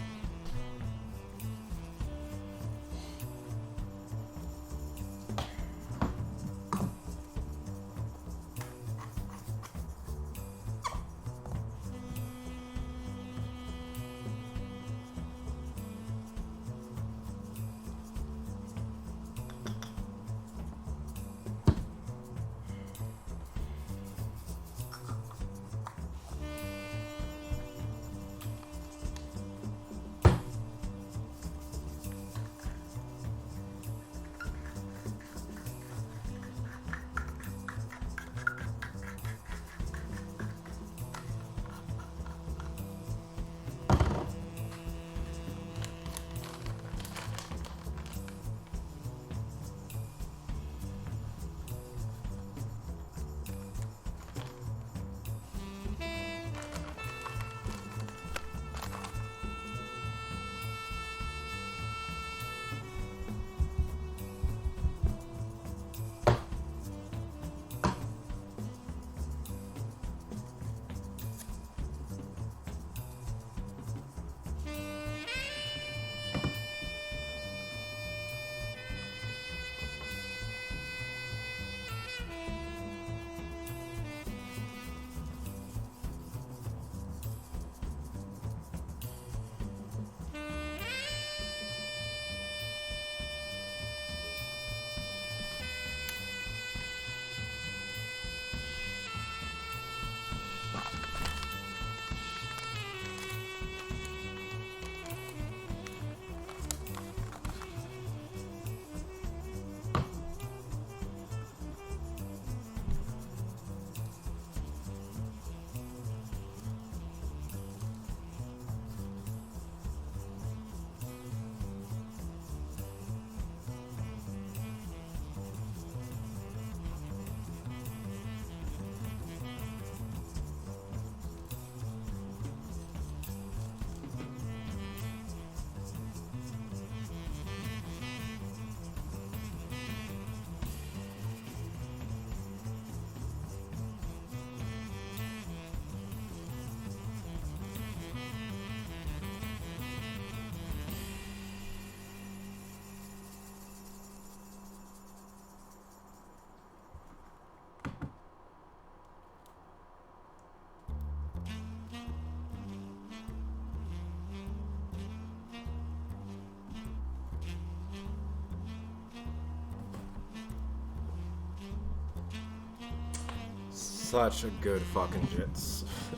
such a good fucking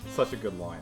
such a good line.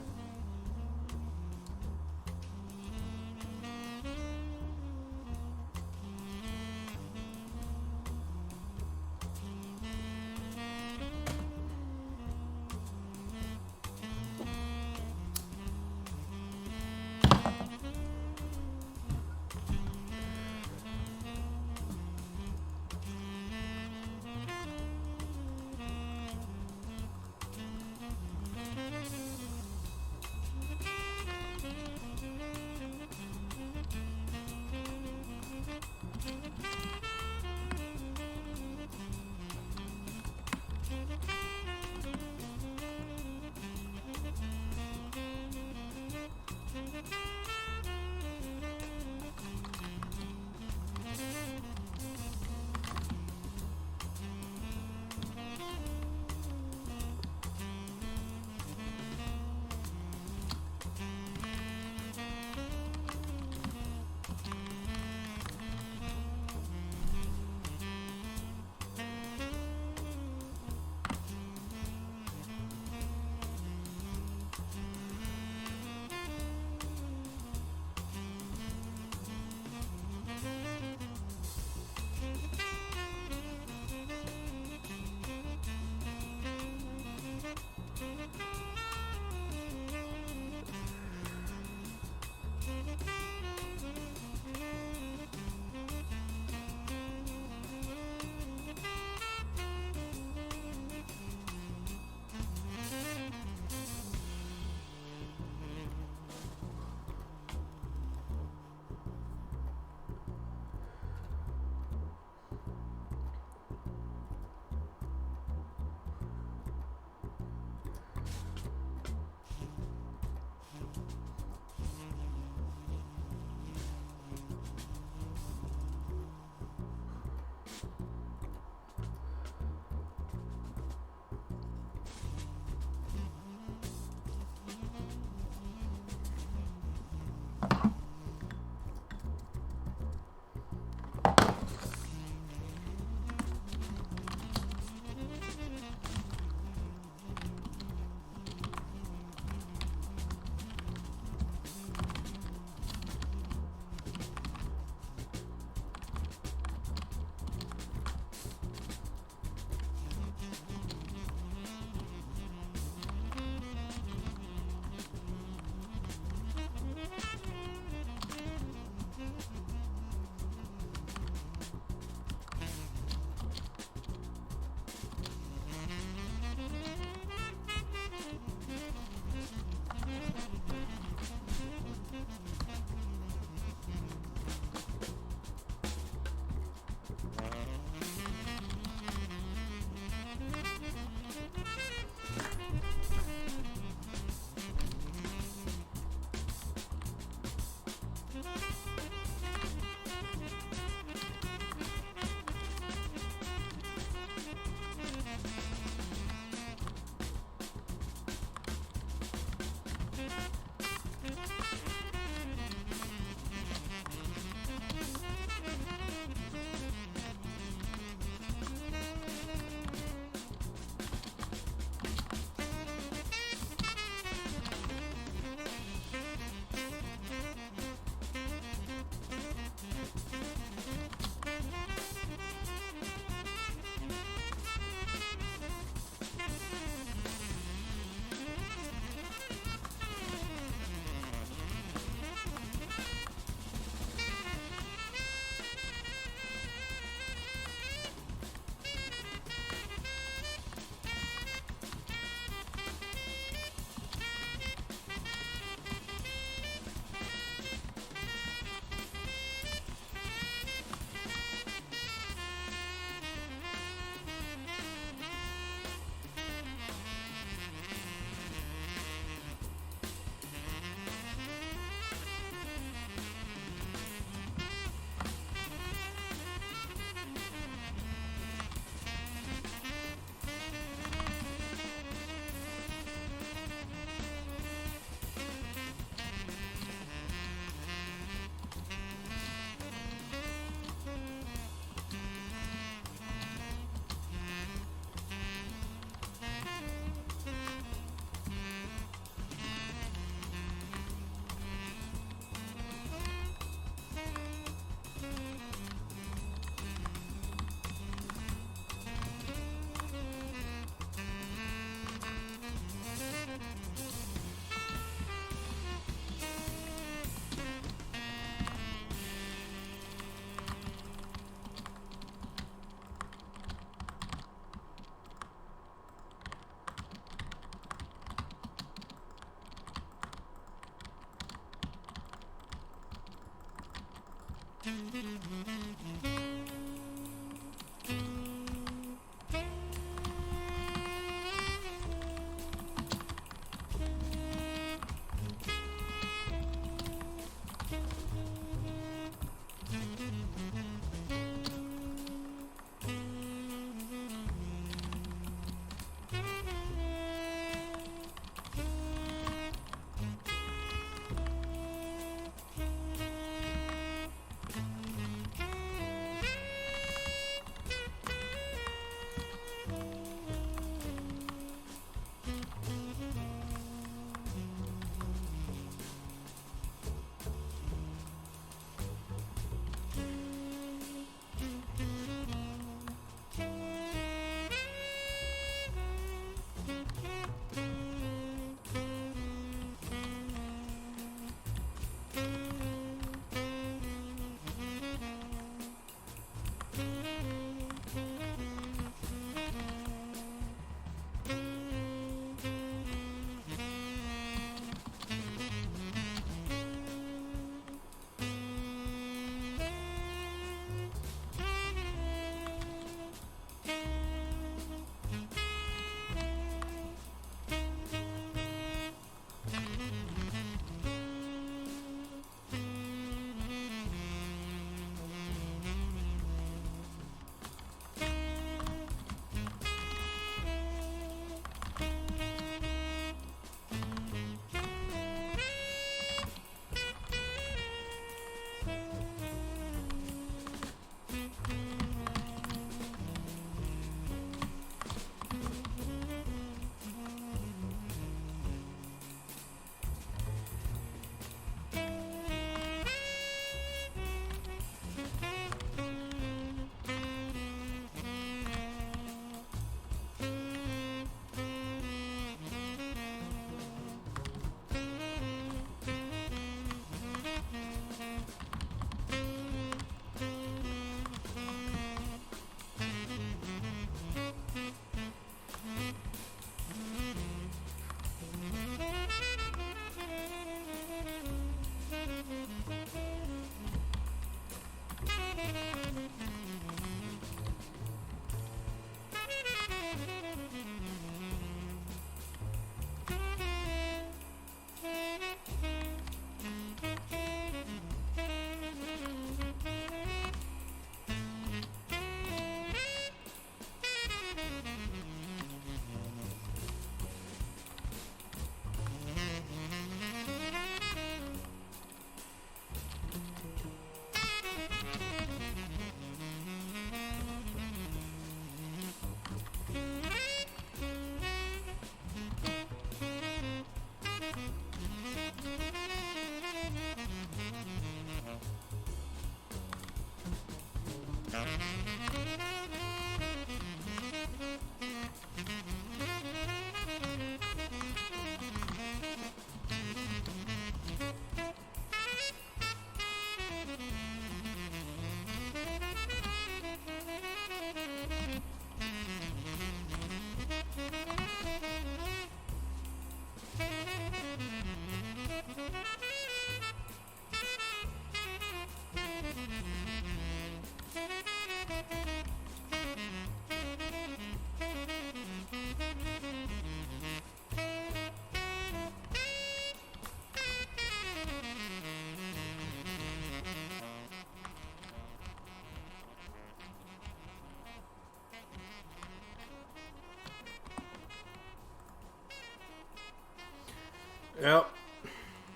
Yep.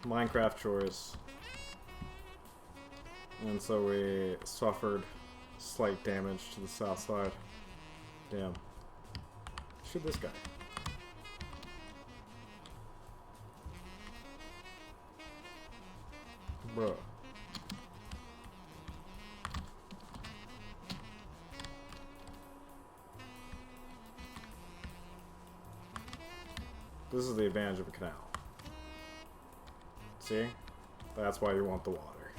Minecraft chores. And so we suffered slight damage to the south side. Damn. Shoot this guy. Bruh. This is the advantage of a canal. See? That's why you want the water.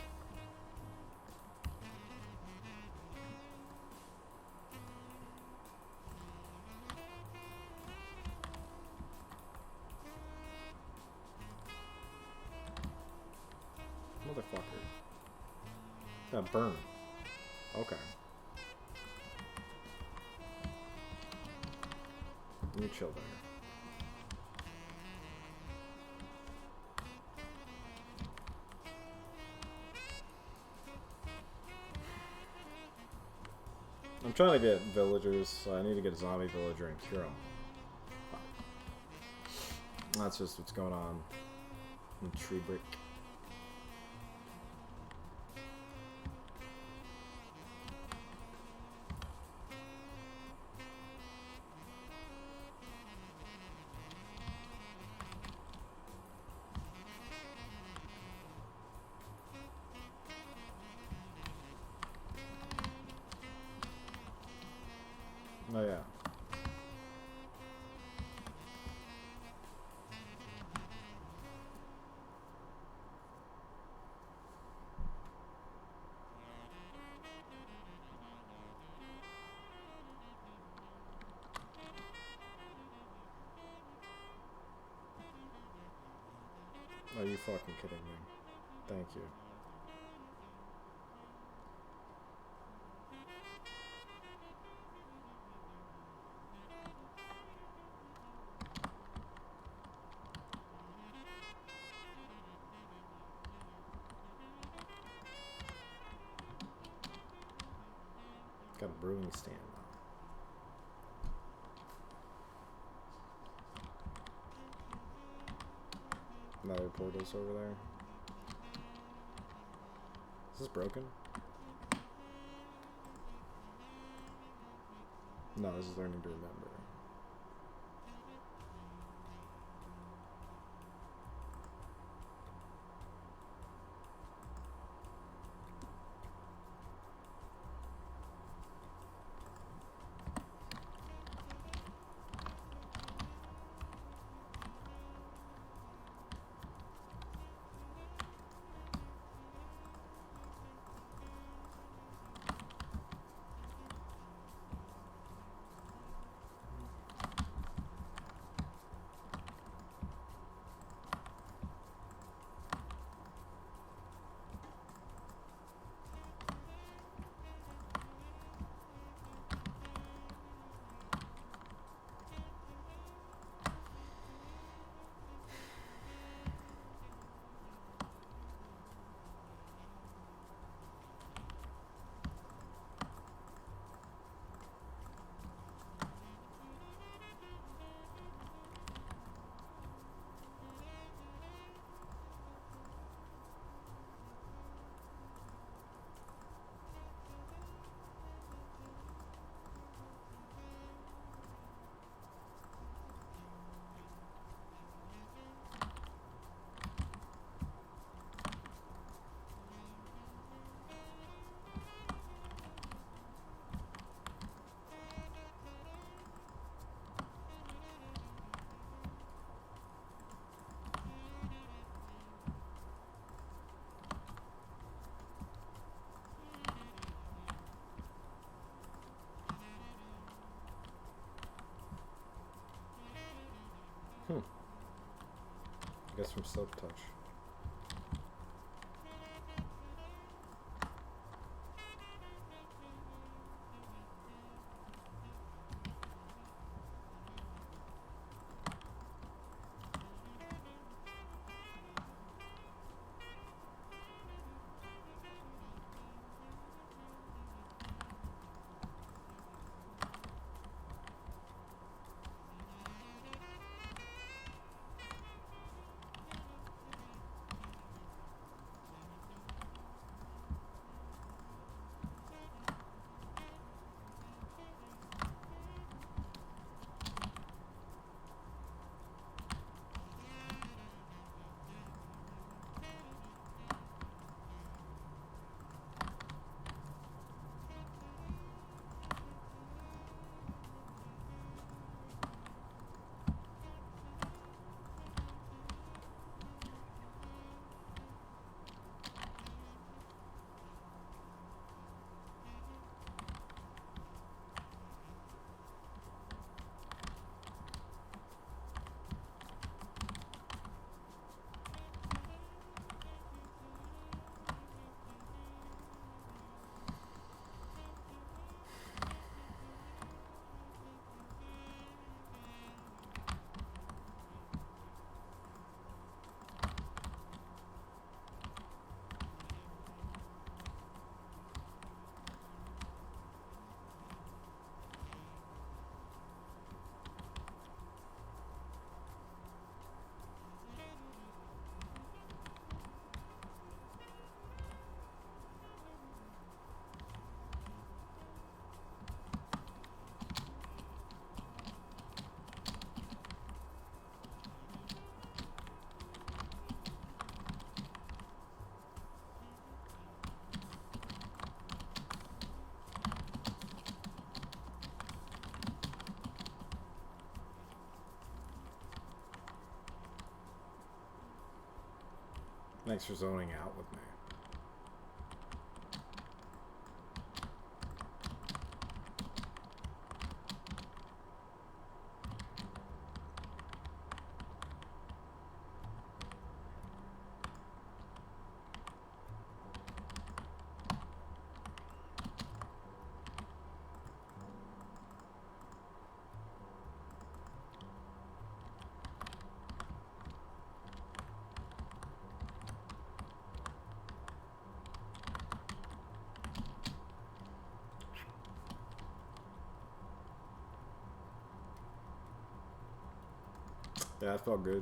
Motherfucker. Burn. Okay. You chill there. I'm trying to get villagers, so I need to get a zombie villager and cure them. That's just what's going on in Tree Brick. Oh yeah. Are you fucking kidding me? Thank you. Got a brewing stand now. Another portal's over there. Is this broken? No, this is learning to remember. I guess from Silk Touch. Thanks for zoning out with me. Yeah, that felt good.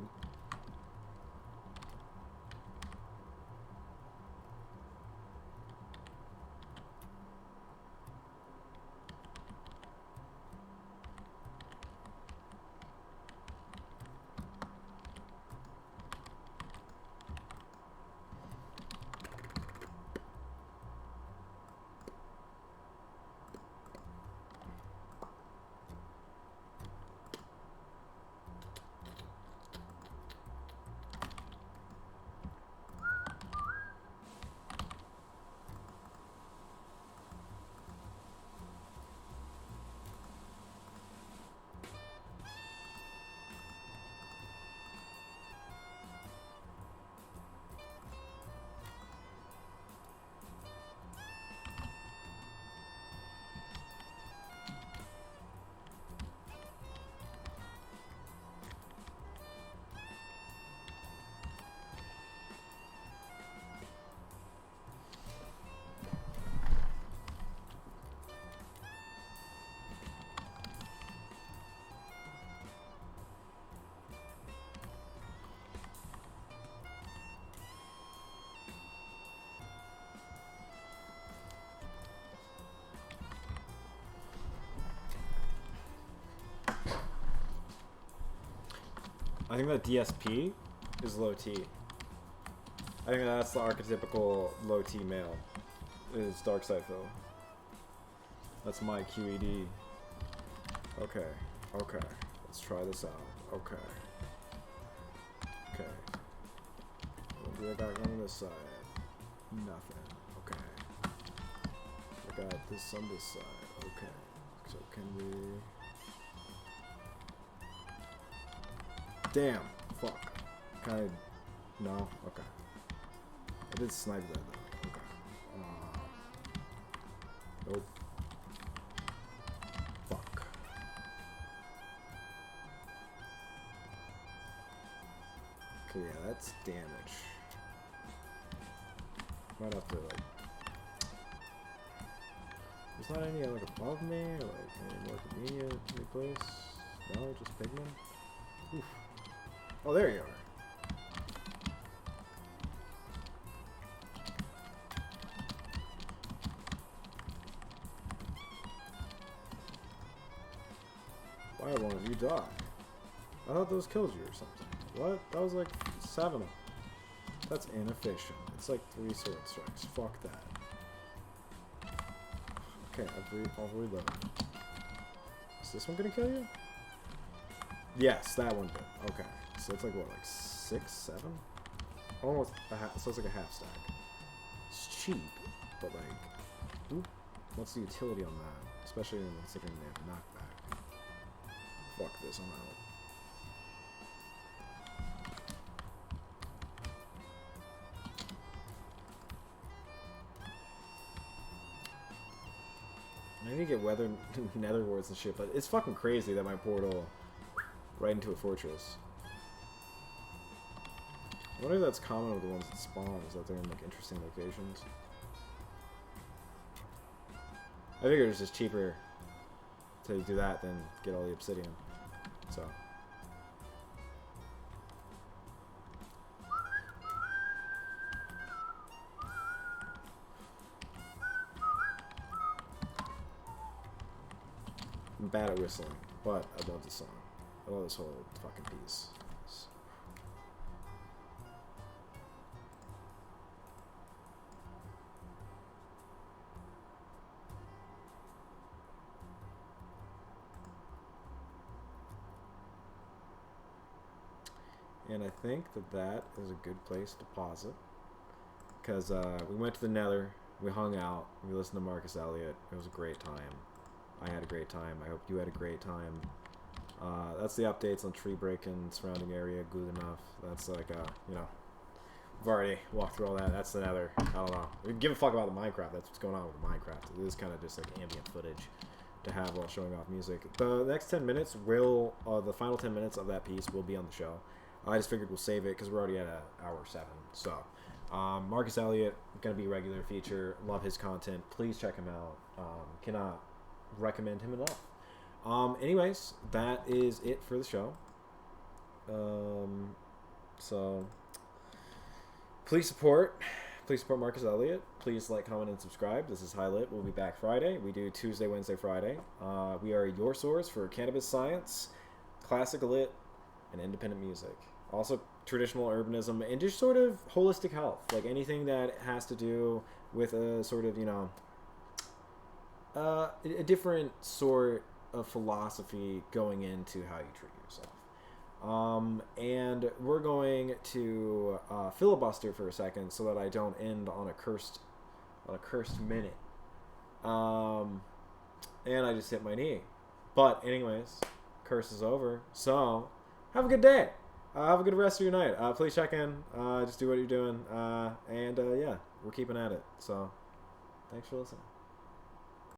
I think that DSP is low T. I think that's the archetypical low T male. Is dark side Phil. That's my QED. Okay. Okay. Let's try this out. Okay. Okay. What do I got on this side? Nothing. Okay. I got this on this side. Okay. So can we... Damn. Fuck. Can I... No? Okay. I did snipe that though. Okay. Nope. Fuck. Okay, yeah, that's damage. Might have to, like... There's not any, like, above me, or, like, any more convenient any place? No, just pigment? Oof. Oh, there you are. Why won't you die? I thought those killed you or something. What? That was like 7 of them. That's inefficient. It's like 3 sword strikes. Fuck that. Okay, I'll reload. Is this one gonna kill you? Yes, that one did. Okay. So it's like what, like 6, 7? Almost a half. So it's like a half stack. It's cheap, but like, ooh, what's the utility on that? Especially when it's like a knockback. Fuck this, I'm out. I need to get weather nether wards and shit, but it's fucking crazy that my portal right into a fortress. I wonder if that's common with the ones that spawn, is that they're in like interesting locations. I figured it's just cheaper to do that than get all the obsidian. So. I'm bad at whistling, but I love this song. I love this whole fucking piece. And I think that that is a good place to pause it. because we went to the Nether, we hung out, we listened to Marcus Elliot. It was a great time. I had a great time. I hope you had a great time. That's the updates on tree breaking, surrounding area, good enough. That's like, you know, we've already walked through all that. That's the Nether. I don't know. We give a fuck about the Minecraft. That's what's going on with the Minecraft. It is kind of just like ambient footage to have while showing off music. The next 10 minutes will, the final 10 minutes of that piece will be on the show. I just figured we'll save it because we're already at hour 7. So, Marcus Elliot, going to be a regular feature. Love his content. Please check him out. Cannot recommend him enough. Anyways, that is it for the show. So, please support Marcus Elliot. Please like, comment, and subscribe. This is High Lit. We'll be back Friday. We do Tuesday, Wednesday, Friday. We are your source for cannabis science, classic lit, and independent music. Also, traditional urbanism and just sort of holistic health. Like anything that has to do with a sort of, you know, a different sort of philosophy going into how you treat yourself. And we're going to filibuster for a second so that I don't end on a cursed minute. And I just hit my knee. But anyways, curse is over. So have a good day. Have a good rest of your night. Please check in. Just do what you're doing. And yeah, we're keeping at it. So thanks for listening.